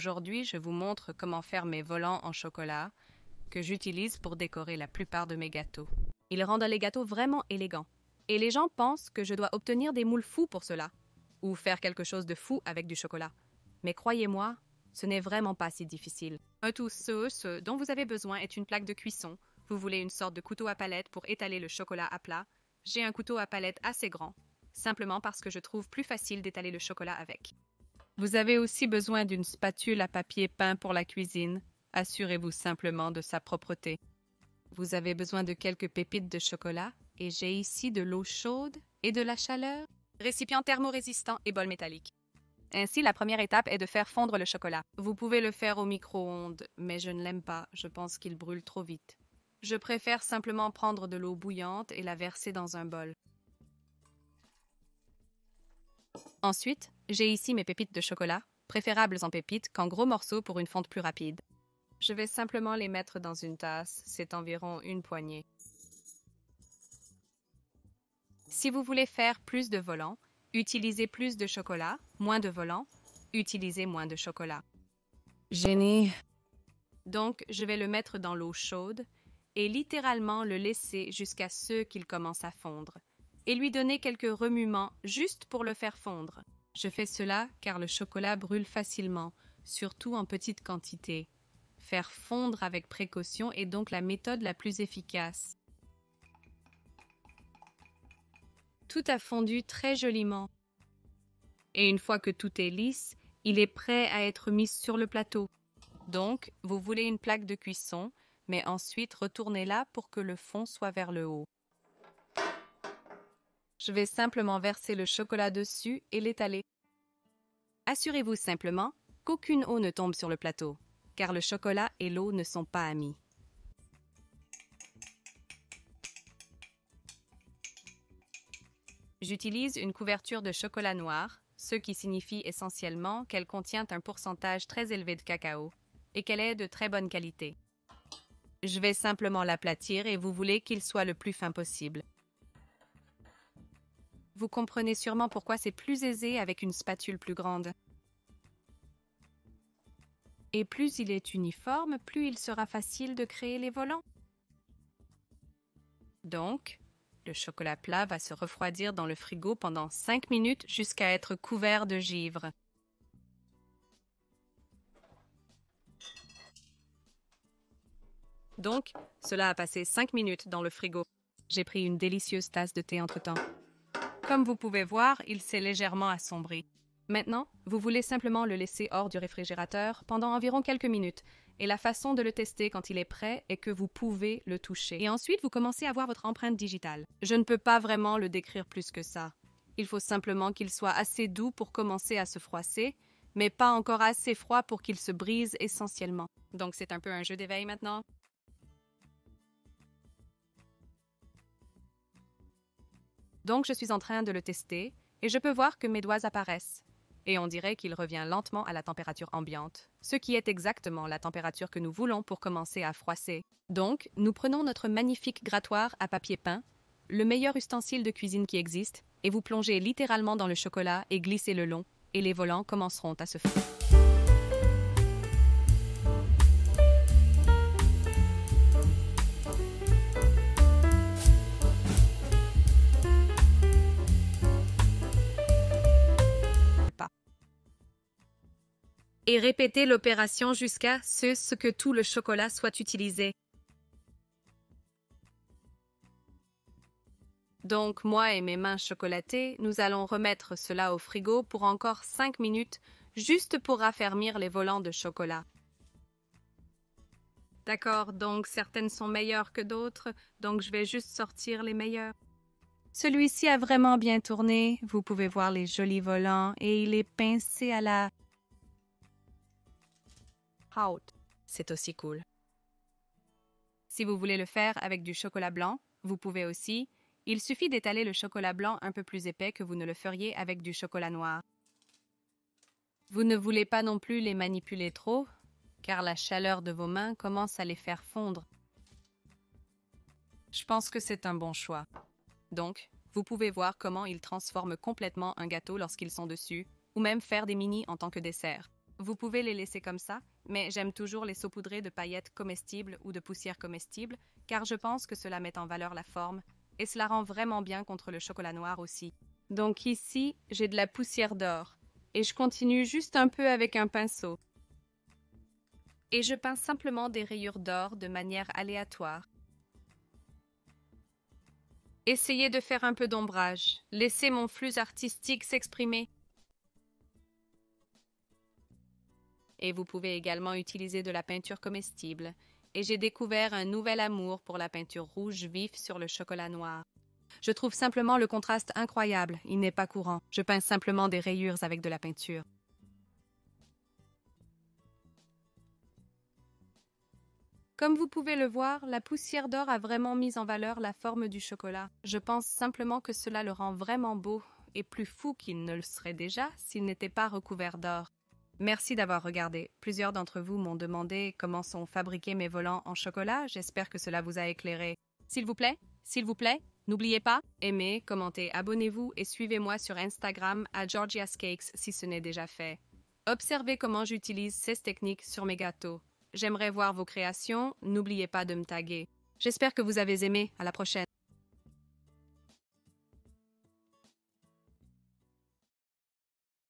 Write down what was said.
Aujourd'hui, je vous montre comment faire mes volants en chocolat que j'utilise pour décorer la plupart de mes gâteaux. Ils rendent les gâteaux vraiment élégants. Et les gens pensent que je dois obtenir des moules fous pour cela, ou faire quelque chose de fou avec du chocolat. Mais croyez-moi, ce n'est vraiment pas si difficile. Ce dont vous avez besoin est une plaque de cuisson. Vous voulez une sorte de couteau à palette pour étaler le chocolat à plat. J'ai un couteau à palette assez grand, simplement parce que je trouve plus facile d'étaler le chocolat avec. Vous avez aussi besoin d'une spatule à papier peint pour la cuisine. Assurez-vous simplement de sa propreté. Vous avez besoin de quelques pépites de chocolat et j'ai ici de l'eau chaude et de la chaleur. Récipient thermorésistant et bol métallique. Ainsi, la première étape est de faire fondre le chocolat. Vous pouvez le faire au micro-ondes, mais je ne l'aime pas, je pense qu'il brûle trop vite. Je préfère simplement prendre de l'eau bouillante et la verser dans un bol. Ensuite, j'ai ici mes pépites de chocolat, préférables en pépites qu'en gros morceaux pour une fonte plus rapide. Je vais simplement les mettre dans une tasse, c'est environ une poignée. Si vous voulez faire plus de volants, utilisez plus de chocolat, moins de volants, utilisez moins de chocolat. Génie. Donc, je vais le mettre dans l'eau chaude et littéralement le laisser jusqu'à ce qu'il commence à fondre et lui donner quelques remuements juste pour le faire fondre. Je fais cela car le chocolat brûle facilement, surtout en petite quantité. Faire fondre avec précaution est donc la méthode la plus efficace. Tout a fondu très joliment. Et une fois que tout est lisse, il est prêt à être mis sur le plateau. Donc, vous voulez une plaque de cuisson, mais ensuite retournez-la pour que le fond soit vers le haut. Je vais simplement verser le chocolat dessus et l'étaler. Assurez-vous simplement qu'aucune eau ne tombe sur le plateau, car le chocolat et l'eau ne sont pas amis. J'utilise une couverture de chocolat noir, ce qui signifie essentiellement qu'elle contient un pourcentage très élevé de cacao et qu'elle est de très bonne qualité. Je vais simplement l'aplatir et vous voulez qu'il soit le plus fin possible. Vous comprenez sûrement pourquoi c'est plus aisé avec une spatule plus grande. Et plus il est uniforme, plus il sera facile de créer les volants. Donc, le chocolat plat va se refroidir dans le frigo pendant 5 minutes jusqu'à être couvert de givre. Donc, cela a passé 5 minutes dans le frigo. J'ai pris une délicieuse tasse de thé entre-temps. Comme vous pouvez voir, il s'est légèrement assombri. Maintenant, vous voulez simplement le laisser hors du réfrigérateur pendant environ quelques minutes. Et la façon de le tester quand il est prêt est que vous pouvez le toucher. Et ensuite, vous commencez à voir votre empreinte digitale. Je ne peux pas vraiment le décrire plus que ça. Il faut simplement qu'il soit assez doux pour commencer à se froisser, mais pas encore assez froid pour qu'il se brise essentiellement. Donc c'est un peu un jeu d'éveil maintenant. Donc je suis en train de le tester et je peux voir que mes doigts apparaissent. Et on dirait qu'il revient lentement à la température ambiante, ce qui est exactement la température que nous voulons pour commencer à froisser. Donc, nous prenons notre magnifique grattoir à papier peint, le meilleur ustensile de cuisine qui existe, et vous plongez littéralement dans le chocolat et glissez le long, et les volants commenceront à se fondre. Et répétez l'opération jusqu'à ce que tout le chocolat soit utilisé. Donc, moi et mes mains chocolatées, nous allons remettre cela au frigo pour encore 5 minutes, juste pour raffermir les volants de chocolat. D'accord, donc certaines sont meilleures que d'autres, donc je vais juste sortir les meilleures. Celui-ci a vraiment bien tourné, vous pouvez voir les jolis volants et il est pincé à la... C'est aussi cool. Si vous voulez le faire avec du chocolat blanc, vous pouvez aussi. Il suffit d'étaler le chocolat blanc un peu plus épais que vous ne le feriez avec du chocolat noir. Vous ne voulez pas non plus les manipuler trop, car la chaleur de vos mains commence à les faire fondre. Je pense que c'est un bon choix. Donc, vous pouvez voir comment ils transforment complètement un gâteau lorsqu'ils sont dessus, ou même faire des mini en tant que dessert. Vous pouvez les laisser comme ça, mais j'aime toujours les saupoudrer de paillettes comestibles ou de poussière comestible, car je pense que cela met en valeur la forme, et cela rend vraiment bien contre le chocolat noir aussi. Donc ici, j'ai de la poussière d'or, et je continue juste un peu avec un pinceau. Et je peins simplement des rayures d'or de manière aléatoire. Essayez de faire un peu d'ombrage, laissez mon flux artistique s'exprimer. Et vous pouvez également utiliser de la peinture comestible. Et j'ai découvert un nouvel amour pour la peinture rouge vif sur le chocolat noir. Je trouve simplement le contraste incroyable, il n'est pas courant. Je peins simplement des rayures avec de la peinture. Comme vous pouvez le voir, la poussière d'or a vraiment mis en valeur la forme du chocolat. Je pense simplement que cela le rend vraiment beau et plus fou qu'il ne le serait déjà s'il n'était pas recouvert d'or. Merci d'avoir regardé. Plusieurs d'entre vous m'ont demandé comment sont fabriqués mes volants en chocolat. J'espère que cela vous a éclairé. S'il vous plaît, n'oubliez pas, aimez, commentez, abonnez-vous et suivez-moi sur Instagram à Georgia's Cakes si ce n'est déjà fait. Observez comment j'utilise ces techniques sur mes gâteaux. J'aimerais voir vos créations. N'oubliez pas de me taguer. J'espère que vous avez aimé. À la prochaine.